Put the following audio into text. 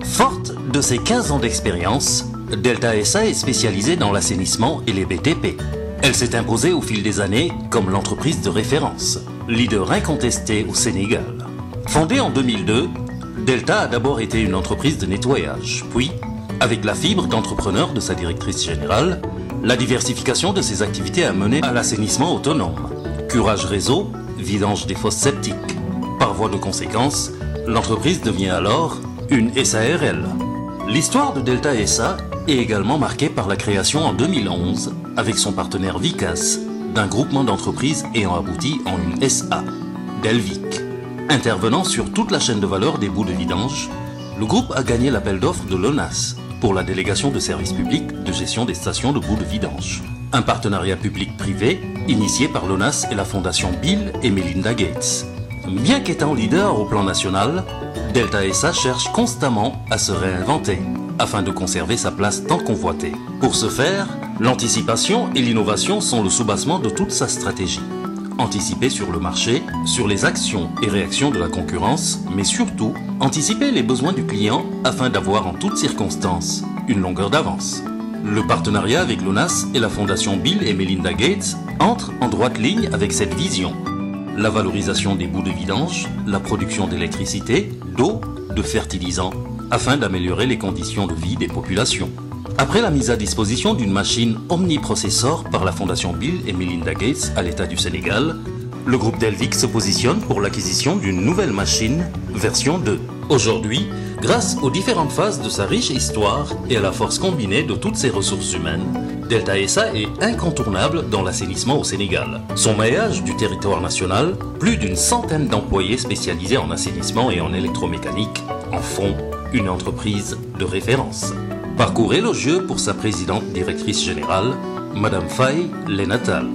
Forte de ses 15 ans d'expérience, Delta SA est spécialisée dans l'assainissement et les BTP. Elle s'est imposée au fil des années comme l'entreprise de référence, leader incontesté au Sénégal. Fondée en 2002, Delta a d'abord été une entreprise de nettoyage, puis, avec la fibre d'entrepreneur de sa directrice générale, la diversification de ses activités a mené à l'assainissement autonome, curage réseau, vidange des fosses septiques. Par voie de conséquence, l'entreprise devient alors une SARL. L'histoire de Delta SA est également marquée par la création en 2011, avec son partenaire Vicas, d'un groupement d'entreprises ayant abouti en une SA, Delvic. Intervenant sur toute la chaîne de valeur des bouts de vidange, le groupe a gagné l'appel d'offres de l'ONAS pour la délégation de services publics de gestion des stations de bouts de vidange. Un partenariat public-privé initié par l'ONAS et la fondation Bill et Melinda Gates. Bien qu'étant leader au plan national, Delta SA cherche constamment à se réinventer afin de conserver sa place tant convoitée. Pour ce faire, l'anticipation et l'innovation sont le soubassement de toute sa stratégie. Anticiper sur le marché, sur les actions et réactions de la concurrence, mais surtout, anticiper les besoins du client afin d'avoir en toutes circonstances une longueur d'avance. Le partenariat avec l'ONAS et la fondation Bill et Melinda Gates entre en droite ligne avec cette vision. La valorisation des bouts de vidange, la production d'électricité, d'eau, de fertilisants, afin d'améliorer les conditions de vie des populations. Après la mise à disposition d'une machine omniprocessor par la fondation Bill et Melinda Gates à l'État du Sénégal, le groupe Delvic se positionne pour l'acquisition d'une nouvelle machine, version 2. Aujourd'hui, grâce aux différentes phases de sa riche histoire et à la force combinée de toutes ses ressources humaines, Delta SA est incontournable dans l'assainissement au Sénégal. Son maillage du territoire national, plus d'une centaine d'employés spécialisés en assainissement et en électromécanique, en font une entreprise de référence. Parcours élogieux pour sa présidente directrice générale, Madame Faye Lenatal.